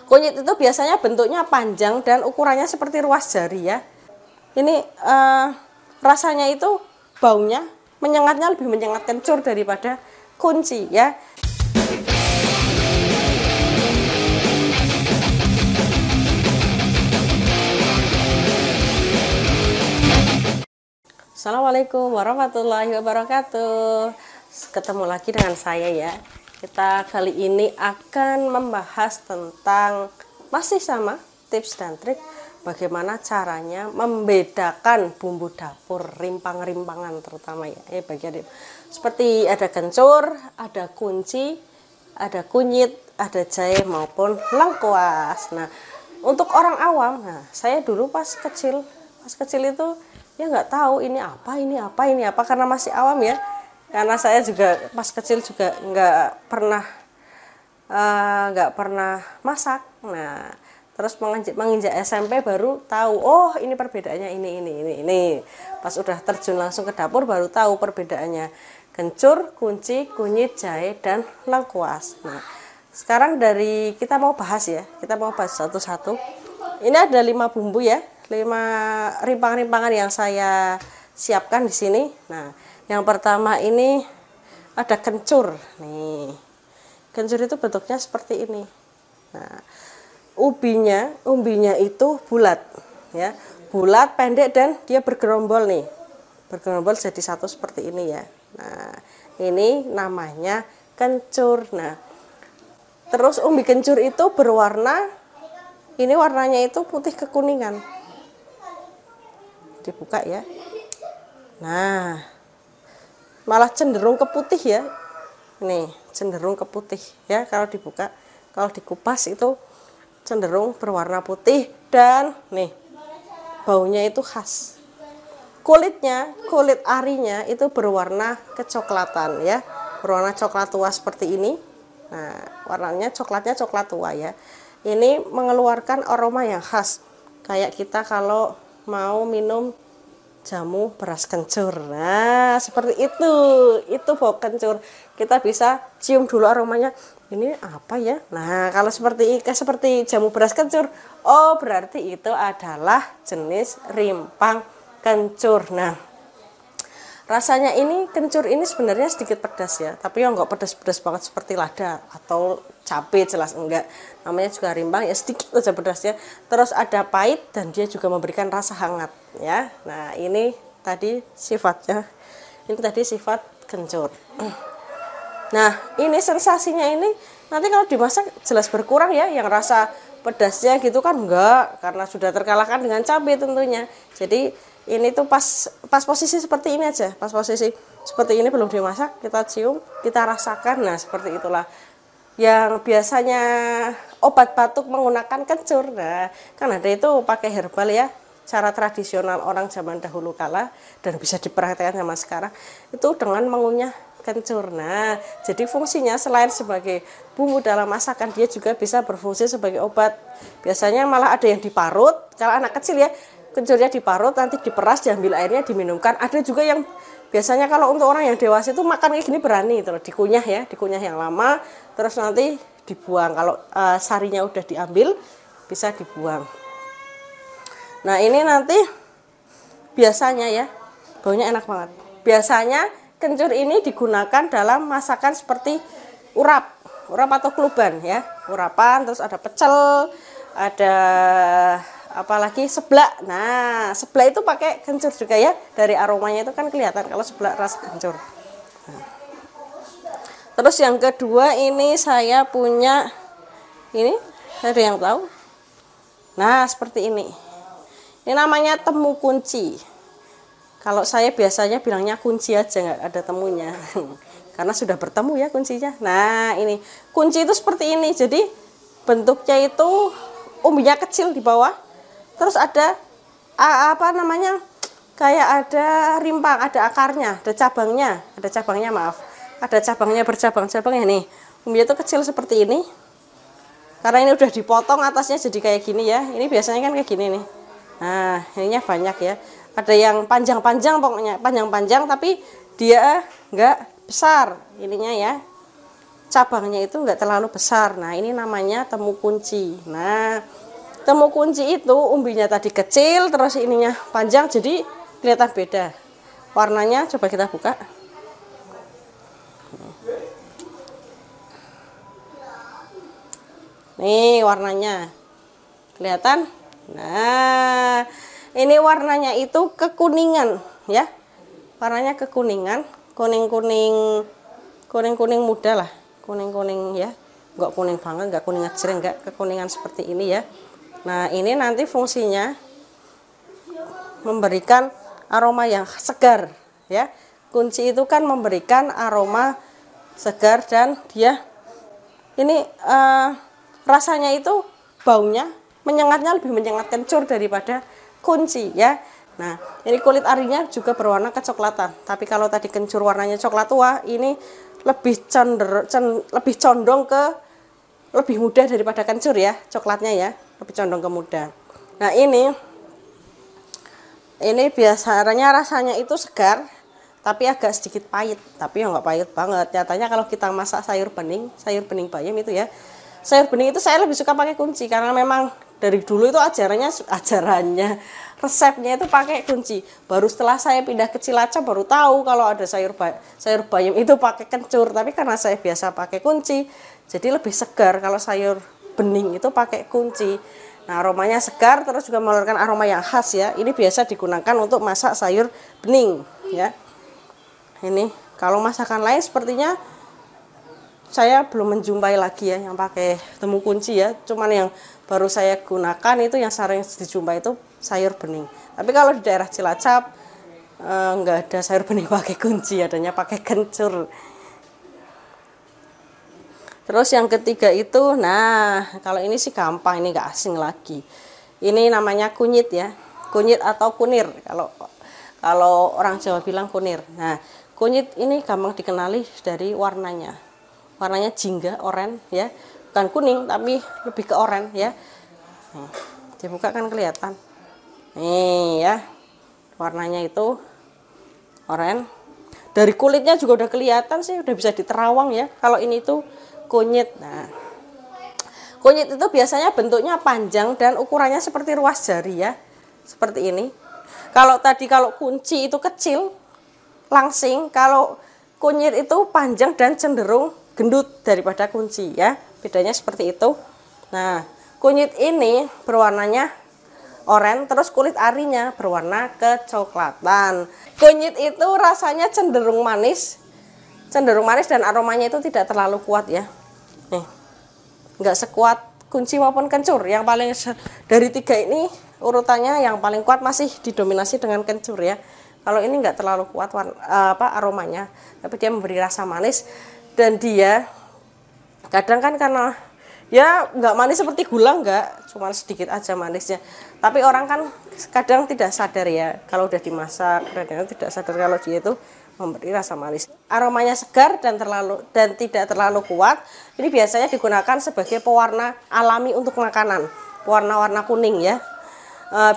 Kunyit itu biasanya bentuknya panjang dan ukurannya seperti ruas jari ya. Ini rasanya itu baunya menyengatnya lebih menyengat kencur daripada kunci ya. Assalamualaikum warahmatullahi wabarakatuh. Ketemu lagi dengan saya ya. Kita kali ini akan membahas tentang masih sama tips dan trik bagaimana caranya membedakan bumbu dapur rimpang-rimpangan terutama ya. Bagian seperti ada kencur, ada kunci, ada kunyit, ada jahe maupun lengkuas. Nah, untuk orang awam, nah saya dulu pas kecil itu ya nggak tahu ini apa karena masih awam ya, karena saya juga pas kecil juga nggak pernah masak. Nah terus menginjak SMP baru tahu, oh ini perbedaannya ini. Pas udah terjun langsung ke dapur baru tahu perbedaannya kencur, kunci, kunyit, jahe, dan lengkuas. Nah sekarang kita mau bahas satu-satu. Ini ada 5 bumbu ya, 5 rimpang-rimpangan yang saya siapkan di sini. Nah, yang pertama ini ada kencur. Nih. Kencur itu bentuknya seperti ini. Nah, umbinya itu bulat ya. Bulat, pendek dan dia bergerombol nih. Bergerombol jadi satu seperti ini ya. Nah, ini namanya kencur. Nah, terus umbi kencur itu ini warnanya itu putih kekuningan. Dibuka ya. Nah, malah cenderung ke putih ya. Nih, cenderung ke putih ya kalau dibuka. Kalau dikupas itu cenderung berwarna putih dan nih baunya itu khas. Kulit arinya itu berwarna kecoklatan ya. Berwarna coklat tua seperti ini. Nah, warnanya coklat tua ya. Ini mengeluarkan aroma yang khas. Kayak kita kalau mau minum jamu beras kencur. Nah, seperti itu. Itu bau kencur. Kita bisa cium dulu aromanya. Ini apa ya? Nah, kalau seperti jamu beras kencur, oh berarti itu adalah jenis rimpang kencur. Nah, rasanya ini kencur ini sebenarnya sedikit pedas ya, tapi yang enggak pedas-pedas banget seperti lada atau cabai, jelas enggak. Namanya juga rimpang ya, sedikit aja pedasnya. Terus ada pahit dan dia juga memberikan rasa hangat ya. Nah, ini tadi sifatnya. Ini tadi sifat kencur. Nah, ini sensasinya ini nanti kalau dimasak jelas berkurang ya, yang rasa pedasnya gitu kan enggak, karena sudah terkalahkan dengan cabai tentunya. Jadi ini tuh pas posisi seperti ini aja, pas posisi seperti ini belum dimasak, kita cium, kita rasakan. Nah seperti itulah yang biasanya obat batuk menggunakan kencur. Nah kan ada itu pakai herbal ya, cara tradisional orang zaman dahulu kala dan bisa dipraktekkan zaman sekarang itu dengan mengunyah kencur. Nah jadi fungsinya selain sebagai bumbu dalam masakan, dia juga bisa berfungsi sebagai obat. Biasanya malah ada yang diparut, kalau anak kecil ya, kencurnya diparut, nanti diperas, diambil airnya, diminumkan. Ada juga yang biasanya kalau untuk orang yang dewasa itu makan kayak gini berani, terus dikunyah ya, dikunyah yang lama, terus nanti dibuang. Kalau sarinya udah diambil, bisa dibuang. Nah ini nanti biasanya ya, baunya enak banget. Biasanya kencur ini digunakan dalam masakan seperti urap atau kluban ya, urapan, terus ada pecel, ada apalagi seblak. Nah seblak itu pakai kencur juga ya, dari aromanya itu kan kelihatan kalau seblak rasa kencur. Nah. Terus yang kedua ini saya punya, ini ada yang tahu? Nah seperti ini namanya temu kunci. Kalau saya biasanya bilangnya kunci aja, nggak ada temunya karena sudah bertemu ya kuncinya. Nah ini kunci itu seperti ini, jadi bentuknya itu umbinya kecil di bawah. Terus ada kayak ada rimpang, ada akarnya, ada cabangnya maaf. Ada cabangnya, bercabang-cabang ya nih. Umbinya itu kecil seperti ini. Karena ini udah dipotong atasnya jadi kayak gini ya. Ini biasanya kan kayak gini nih. Nah, ininya banyak ya. Ada yang panjang-panjang pokoknya, panjang-panjang tapi dia enggak besar ininya ya. cabangnya itu enggak terlalu besar. Nah, ini namanya temu kunci. Nah, temu kunci itu umbinya tadi kecil, terus ininya panjang, jadi kelihatan beda. Warnanya coba kita buka. Nih warnanya. Kelihatan? Nah, ini warnanya itu kekuningan ya. Warnanya kekuningan, kuning-kuning muda lah. Kuning-kuning ya. Enggak kuning banget, enggak kuning ngejreng, enggak, kekuningan seperti ini ya. Nah, ini nanti fungsinya memberikan aroma yang segar ya. Kunci itu kan memberikan aroma segar dan dia ini rasanya itu baunya menyengatnya lebih menyengat kencur daripada kunci ya. Nah, ini kulit arinya juga berwarna kecoklatan. Tapi kalau tadi kencur warnanya coklat tua, ini lebih condong ke lebih muda daripada kencur ya, coklatnya ya, lebih condong ke muda. Nah, ini biasanya rasanya itu segar, tapi agak sedikit pahit. Tapi ya nggak pahit banget. Nyatanya kalau kita masak sayur bening bayam itu ya, sayur bening itu saya lebih suka pakai kunci karena memang dari dulu itu ajarannya resepnya itu pakai kunci. Baru setelah saya pindah ke Cilacap baru tahu kalau ada sayur bayam itu pakai kencur. Tapi karena saya biasa pakai kunci, jadi lebih segar kalau sayur bening itu pakai kunci. Nah, aromanya segar terus juga mengeluarkan aroma yang khas ya. Ini biasa digunakan untuk masak sayur bening ya. Ini kalau masakan lain sepertinya saya belum menjumpai lagi ya yang pakai temu kunci ya. Cuman yang baru saya gunakan itu yang sering dijumpai itu sayur bening. Tapi kalau di daerah Cilacap nggak ada sayur bening pakai kunci, adanya pakai kencur. Terus yang ketiga itu, nah kalau ini sih gampang, ini nggak asing lagi. Ini namanya kunyit ya, kunyit atau kunir. Kalau orang Jawa bilang kunir. Nah, kunyit ini gampang dikenali dari warnanya. Warnanya jingga, oranye ya, bukan kuning tapi lebih ke oranye ya. Nih, dibuka kan kelihatan. Nih ya, warnanya itu oranye. Dari kulitnya juga udah kelihatan sih, udah bisa diterawang ya. Kalau ini tuh kunyit. Nah, kunyit itu biasanya bentuknya panjang dan ukurannya seperti ruas jari ya, seperti ini. Kalau kunci itu kecil, langsing. Kalau kunyit itu panjang dan cenderung gendut daripada kunci ya, bedanya seperti itu. Nah, kunyit ini berwarnanya oranye, terus kulit arinya berwarna kecoklatan. Kunyit itu rasanya cenderung manis dan aromanya itu tidak terlalu kuat ya. Nih, nggak sekuat kunci maupun kencur. Yang paling dari tiga ini urutannya yang paling kuat masih didominasi dengan kencur ya. Kalau ini nggak terlalu kuat aromanya, tapi dia memberi rasa manis. Dan dia kadang kan karena ya nggak manis seperti gula, nggak, cuma sedikit aja manisnya. Tapi orang kan kadang tidak sadar ya, kalau udah dimasak kadang tidak sadar kalau dia itu memberi rasa manis. Aromanya segar dan tidak terlalu kuat. Ini biasanya digunakan sebagai pewarna alami untuk makanan, warna-warna kuning ya.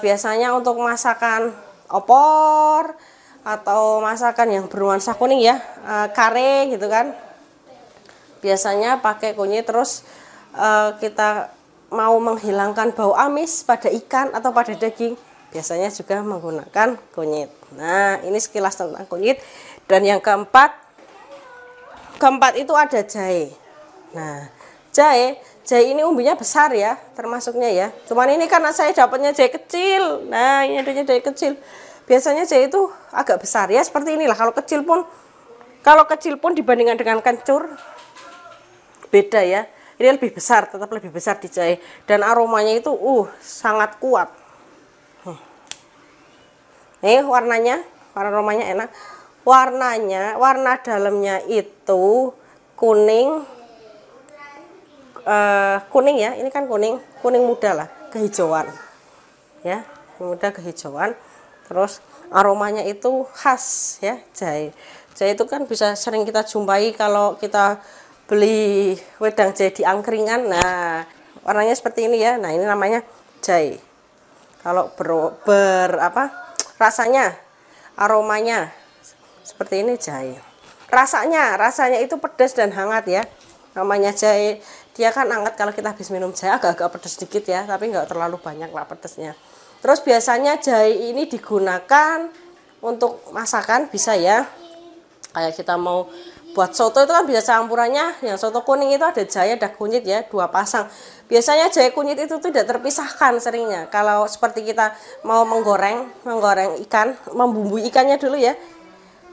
Biasanya untuk masakan opor atau masakan yang bernuansa kuning ya, kare gitu kan. Biasanya pakai kunyit. Terus kita mau menghilangkan bau amis pada ikan atau pada daging, biasanya juga menggunakan kunyit. Nah, ini sekilas tentang kunyit. Dan yang keempat itu ada jahe. Nah, jahe ini umbinya besar ya, termasuknya ya. Cuman ini karena saya dapatnya jahe kecil. Nah, ini adanya jahe kecil. Biasanya jahe itu agak besar ya, seperti inilah. Kalau kecil pun dibandingkan dengan kencur beda ya. Ini lebih besar, tetap lebih besar di jahe, dan aromanya itu sangat kuat. Nih warna aromanya enak. Warna dalamnya itu kuning ya. Ini kan kuning muda lah, kehijauan. Ya, muda kehijauan. Terus aromanya itu khas ya, jahe. Jahe itu kan bisa sering kita jumpai kalau kita beli wedang jahe di angkringan. Nah, warnanya seperti ini ya. Nah, ini namanya jahe. Kalau rasanya, aromanya seperti ini jahe. Rasanya itu pedas dan hangat ya. Namanya jahe, dia kan hangat, kalau kita habis minum jahe agak-agak pedas sedikit ya, tapi nggak terlalu banyak lah pedasnya. Terus biasanya jahe ini digunakan untuk masakan bisa ya. Kayak kita mau buat soto itu kan bisa campurannya, yang soto kuning itu ada jahe ada kunyit ya, 2 pasang. Biasanya jahe kunyit itu tidak terpisahkan seringnya. Kalau seperti kita mau menggoreng ikan, membumbui ikannya dulu ya,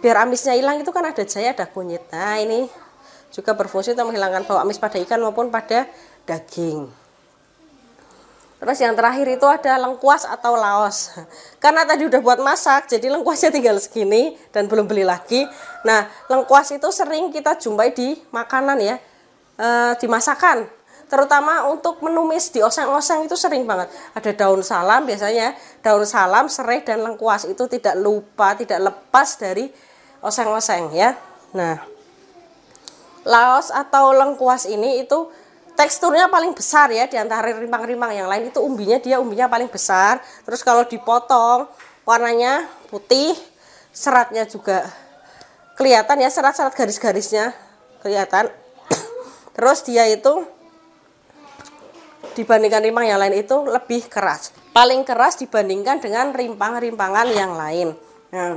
biar amisnya hilang itu kan ada jahe ada kunyit. Nah ini juga berfungsi untuk menghilangkan bau amis pada ikan maupun pada daging. Terus yang terakhir itu ada lengkuas atau laos. Karena tadi udah buat masak, jadi lengkuasnya tinggal segini dan belum beli lagi. Nah, lengkuas itu sering kita jumpai di makanan ya, di masakan. Terutama untuk menumis di oseng-oseng itu sering banget. Ada daun salam biasanya, daun salam, serai dan lengkuas itu tidak lepas dari oseng-oseng ya. Nah, laos atau lengkuas ini itu teksturnya paling besar ya di antara rimpang-rimpang yang lain. Itu umbinya paling besar. Terus kalau dipotong warnanya putih, seratnya juga kelihatan ya, serat-serat garis-garisnya kelihatan. Terus dia itu dibandingkan rimpang yang lain itu lebih keras, paling keras dibandingkan dengan rimpang-rimpangan yang lain. Nah,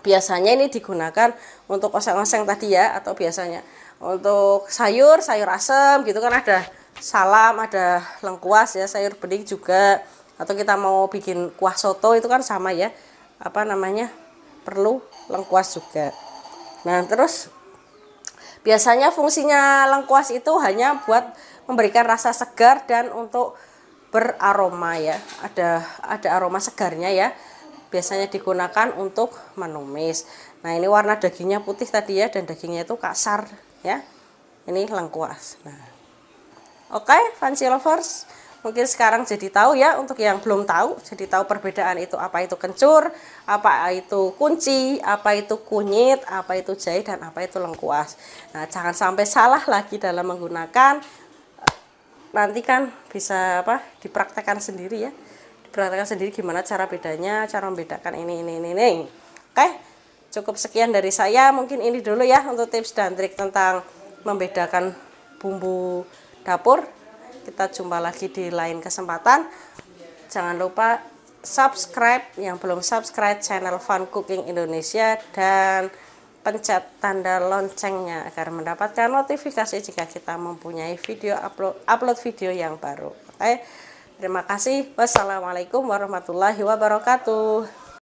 biasanya ini digunakan untuk oseng-oseng tadi ya, atau biasanya untuk sayur asem gitu kan, ada salam, ada lengkuas ya, sayur bening juga. Atau kita mau bikin kuah soto itu kan sama ya, perlu lengkuas juga. Nah, terus biasanya fungsinya lengkuas itu hanya buat memberikan rasa segar dan untuk beraroma ya, ada aroma segarnya ya. Biasanya digunakan untuk menumis. Nah, ini warna dagingnya putih tadi ya, dan dagingnya itu kasar ya. Ini lengkuas. Nah, oke, fancy lovers, mungkin sekarang jadi tahu ya. Untuk yang belum tahu, jadi tahu perbedaan itu, apa itu kencur, apa itu kunci, apa itu kunyit, apa itu jahe, dan apa itu lengkuas. Nah, jangan sampai salah lagi dalam menggunakan. Nanti kan bisa dipraktekkan sendiri ya. Perhatikan sendiri gimana cara bedanya, cara membedakan ini. Oke, cukup sekian dari saya. Mungkin ini dulu ya untuk tips dan trik tentang membedakan bumbu dapur. Kita jumpa lagi di lain kesempatan. Jangan lupa subscribe yang belum subscribe channel Fun Cooking Indonesia, dan pencet tanda loncengnya agar mendapatkan notifikasi jika kita mempunyai upload video yang baru. Oke. Terima kasih. Wassalamualaikum warahmatullahi wabarakatuh.